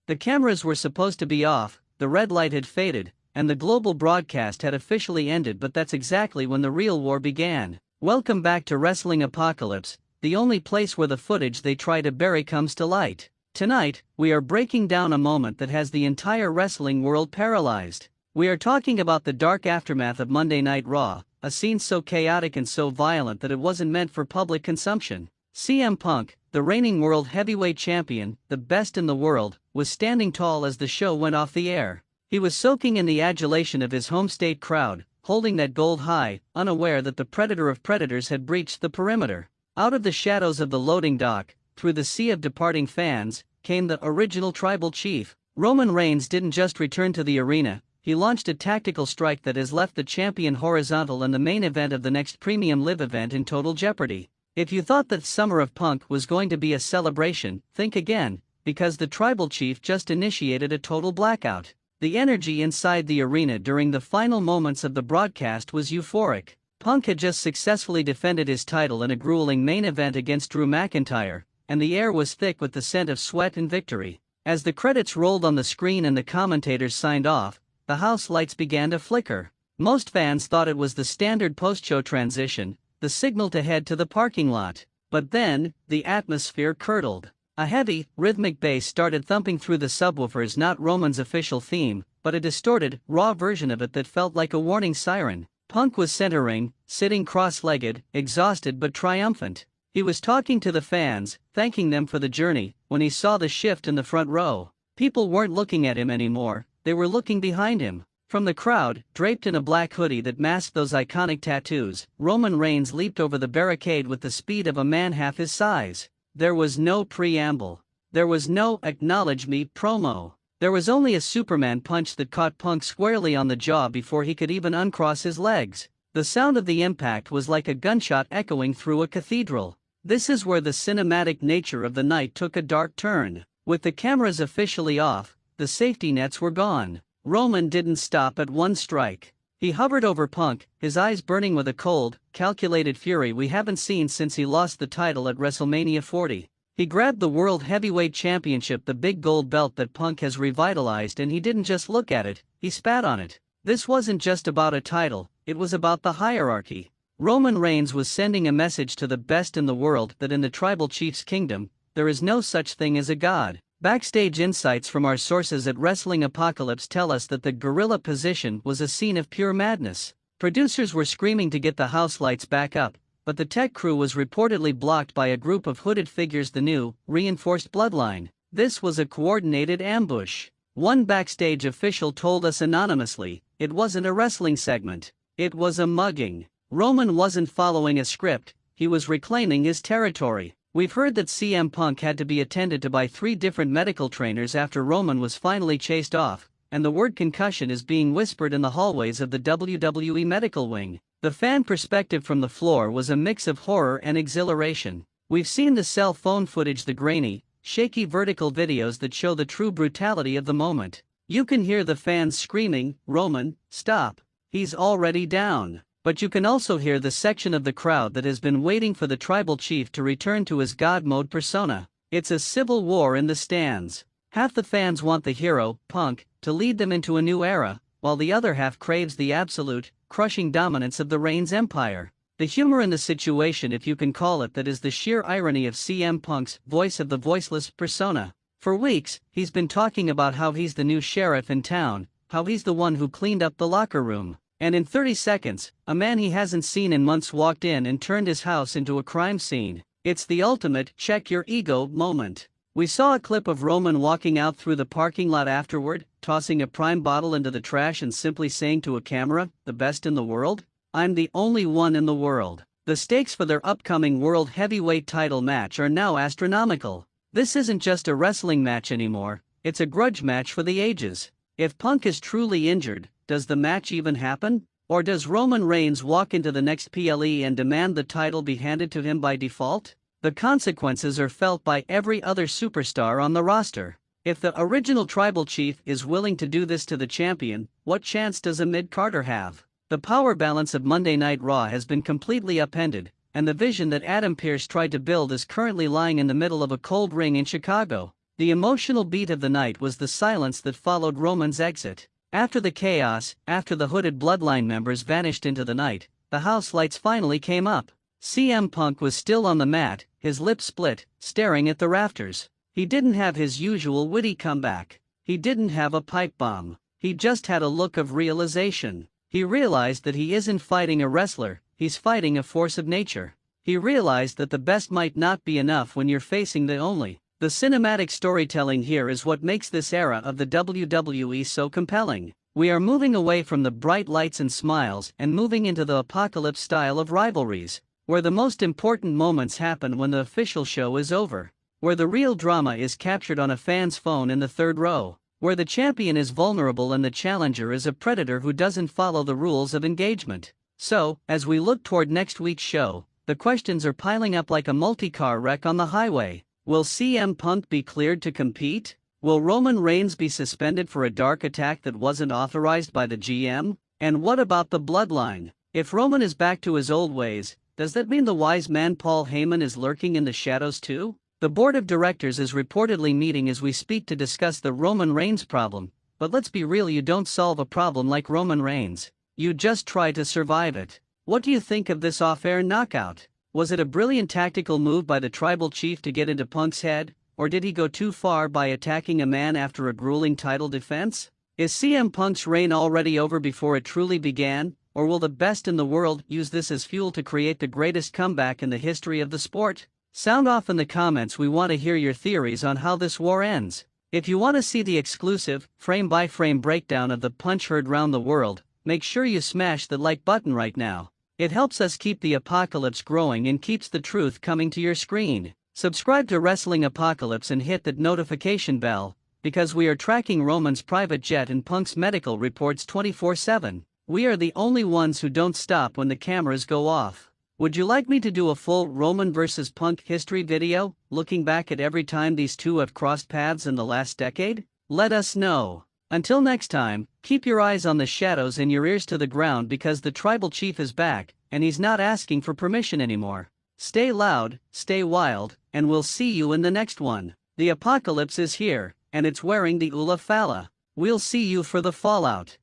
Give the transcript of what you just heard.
The cameras were supposed to be off, the red light had faded, and the global broadcast had officially ended, but that's exactly when the real war began. Welcome back to Wrestling Apocalypse, the only place where the footage they try to bury comes to light. Tonight, we are breaking down a moment that has the entire wrestling world paralyzed. We are talking about the dark aftermath of Monday Night Raw, a scene so chaotic and so violent that it wasn't meant for public consumption. CM Punk, the reigning world heavyweight champion, the best in the world, was standing tall as the show went off the air. He was soaking in the adulation of his home state crowd, holding that gold high, unaware that the predator of predators had breached the perimeter. Out of the shadows of the loading dock, through the sea of departing fans, came the original tribal chief. Roman Reigns didn't just return to the arena, he launched a tactical strike that has left the champion horizontal and the main event of the next Premium Live event in total jeopardy. If you thought that Summer of Punk was going to be a celebration, think again, because the tribal chief just initiated a total blackout. The energy inside the arena during the final moments of the broadcast was euphoric. Punk had just successfully defended his title in a grueling main event against Drew McIntyre, and the air was thick with the scent of sweat and victory. As the credits rolled on the screen and the commentators signed off, the house lights began to flicker. Most fans thought it was the standard post-show transition, the signal to head to the parking lot. But then, the atmosphere curdled. A heavy, rhythmic bass started thumping through the subwoofers, not Roman's official theme, but a distorted, raw version of it that felt like a warning siren. Punk was centering, sitting cross-legged, exhausted but triumphant. He was talking to the fans, thanking them for the journey, when he saw the shift in the front row. People weren't looking at him anymore, they were looking behind him. From the crowd, draped in a black hoodie that masked those iconic tattoos, Roman Reigns leaped over the barricade with the speed of a man half his size. There was no preamble. There was no "acknowledge me" promo. There was only a Superman punch that caught Punk squarely on the jaw before he could even uncross his legs. The sound of the impact was like a gunshot echoing through a cathedral. This is where the cinematic nature of the night took a dark turn. With the cameras officially off, the safety nets were gone. Roman didn't stop at one strike. He hovered over Punk, his eyes burning with a cold, calculated fury we haven't seen since he lost the title at WrestleMania 40. He grabbed the World Heavyweight Championship, the big gold belt that Punk has revitalized, and he didn't just look at it, he spat on it. This wasn't just about a title, it was about the hierarchy. Roman Reigns was sending a message to the best in the world that in the tribal chief's kingdom, there is no such thing as a god. Backstage insights from our sources at Wrestling Apocalypse tell us that the gorilla position was a scene of pure madness. Producers were screaming to get the house lights back up, but the tech crew was reportedly blocked by a group of hooded figures, the new, reinforced bloodline. This was a coordinated ambush. One backstage official told us anonymously, it wasn't a wrestling segment, it was a mugging. Roman wasn't following a script, he was reclaiming his territory. We've heard that CM Punk had to be attended to by 3 different medical trainers after Roman was finally chased off, and the word concussion is being whispered in the hallways of the WWE medical wing. The fan perspective from the floor was a mix of horror and exhilaration. We've seen the cell phone footage, the grainy, shaky vertical videos that show the true brutality of the moment. You can hear the fans screaming, "Roman, stop, he's already down." But you can also hear the section of the crowd that has been waiting for the tribal chief to return to his God mode persona. It's a civil war in the stands. Half the fans want the hero, Punk, to lead them into a new era, while the other half craves the absolute, crushing dominance of the Reigns empire. The humor in the situation, if you can call it that, is the sheer irony of CM Punk's voice of the voiceless persona. For weeks, he's been talking about how he's the new sheriff in town, how he's the one who cleaned up the locker room. And in 30 seconds, a man he hasn't seen in months walked in and turned his house into a crime scene. It's the ultimate check your ego moment. We saw a clip of Roman walking out through the parking lot afterward, tossing a prime bottle into the trash and simply saying to a camera, "The best in the world? I'm the only one in the world." The stakes for their upcoming World Heavyweight title match are now astronomical. This isn't just a wrestling match anymore, it's a grudge match for the ages. If Punk is truly injured, does the match even happen? Or does Roman Reigns walk into the next PLE and demand the title be handed to him by default? The consequences are felt by every other superstar on the roster. If the original tribal chief is willing to do this to the champion, what chance does a mid-Carter have? The power balance of Monday Night Raw has been completely upended, and the vision that Adam Pearce tried to build is currently lying in the middle of a cold ring in Chicago. The emotional beat of the night was the silence that followed Roman's exit. After the chaos, after the hooded Bloodline members vanished into the night, the house lights finally came up. CM Punk was still on the mat, his lips split, staring at the rafters. He didn't have his usual witty comeback. He didn't have a pipe bomb. He just had a look of realization. He realized that he isn't fighting a wrestler, he's fighting a force of nature. He realized that the best might not be enough when you're facing the only. The cinematic storytelling here is what makes this era of the WWE so compelling. We are moving away from the bright lights and smiles and moving into the apocalypse style of rivalries, where the most important moments happen when the official show is over, where the real drama is captured on a fan's phone in the third row, where the champion is vulnerable and the challenger is a predator who doesn't follow the rules of engagement. So, as we look toward next week's show, the questions are piling up like a multi-car wreck on the highway. Will CM Punk be cleared to compete? Will Roman Reigns be suspended for a dark attack that wasn't authorized by the GM? And what about the Bloodline? If Roman is back to his old ways, does that mean the wise man Paul Heyman is lurking in the shadows too? The board of directors is reportedly meeting as we speak to discuss the Roman Reigns problem, but let's be real, you don't solve a problem like Roman Reigns. You just try to survive it. What do you think of this off-air knockout? Was it a brilliant tactical move by the tribal chief to get into Punk's head, or did he go too far by attacking a man after a grueling title defense? Is CM Punk's reign already over before it truly began, or will the best in the world use this as fuel to create the greatest comeback in the history of the sport? Sound off in the comments, we want to hear your theories on how this war ends. If you want to see the exclusive, frame-by-frame breakdown of the punch heard round the world, make sure you smash the like button right now. It helps us keep the apocalypse growing and keeps the truth coming to your screen. Subscribe to Wrestling Apocalypse and hit that notification bell, because we are tracking Roman's private jet and Punk's medical reports 24/7. We are the only ones who don't stop when the cameras go off. Would you like me to do a full Roman vs. Punk history video, looking back at every time these two have crossed paths in the last decade? Let us know. Until next time, keep your eyes on the shadows and your ears to the ground, because the tribal chief is back, and he's not asking for permission anymore. Stay loud, stay wild, and we'll see you in the next one. The apocalypse is here, and it's wearing the Ula Fala. We'll see you for the fallout.